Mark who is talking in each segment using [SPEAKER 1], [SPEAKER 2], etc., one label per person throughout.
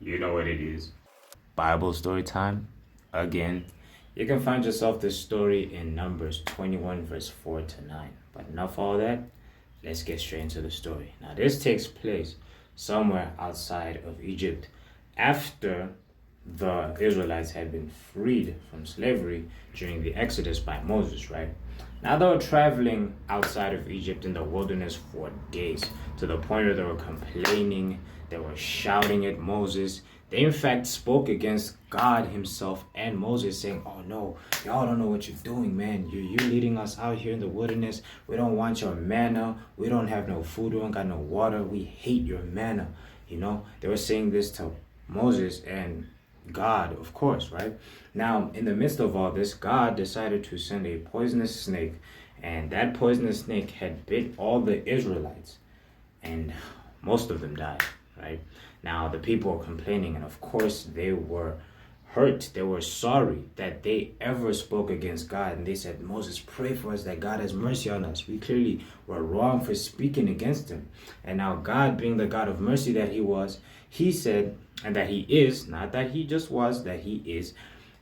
[SPEAKER 1] You know what it is. Bible story time again. You can find yourself this story in Numbers 21, verse 4 to 9. But enough all that. Let's get straight into the story. Now, this takes place somewhere outside of Egypt after the Israelites had been freed from slavery during the Exodus by Moses, right? Now they were traveling outside of Egypt in the wilderness for days to the point where they were complaining, they were shouting at Moses. They in fact spoke against God himself and Moses, saying, "Oh no, y'all don't know what you're doing, man. You're leading us out here in the wilderness. We don't want your manna. We don't have no food. We don't got no water. We hate your manna." They were saying this to Moses and God, of course, right? Now, in the midst of all this, God decided to send a poisonous snake, and that poisonous snake had bit all the Israelites, and most of them died, right? Now, the people were complaining, and of course, they were hurt. They were sorry that they ever spoke against God, and they said, "Moses, pray for us that God has mercy on us. We clearly were wrong for speaking against him." And now God, being the God of mercy that he was, he said, and that he is, not that he just was, that he is.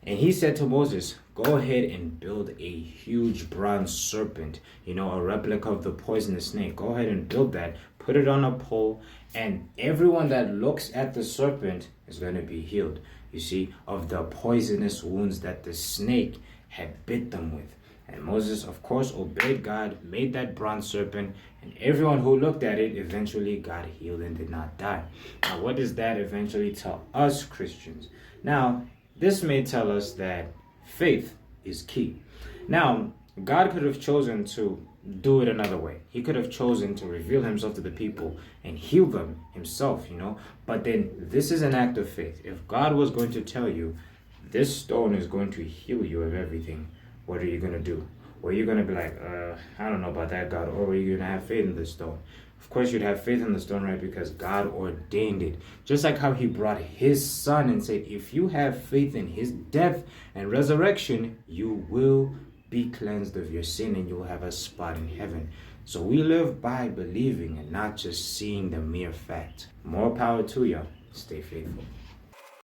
[SPEAKER 1] And he said to Moses, "Go ahead and build a huge bronze serpent, a replica of the poisonous snake. Go ahead and build that, put it on a pole, and everyone that looks at the serpent is going to be healed, you see, of the poisonous wounds that the snake had bit them with." And Moses, of course, obeyed God, made that bronze serpent, and everyone who looked at it eventually got healed and did not die. Now, what does that eventually tell us Christians? Now, this may tell us that faith is key. Now, God could have chosen to do it another way. He could have chosen to reveal himself to the people and heal them himself, But then this is an act of faith. If God was going to tell you, this stone is going to heal you of everything, what are you going to do? Were you going to be like, I don't know about that, God? Or were you going to have faith in the stone? Of course, you'd have faith in the stone, right? Because God ordained it. Just like how he brought his son and said, if you have faith in his death and resurrection, you will be cleansed of your sin and you will have a spot in heaven. So we live by believing and not just seeing the mere fact. More power to you. Stay faithful.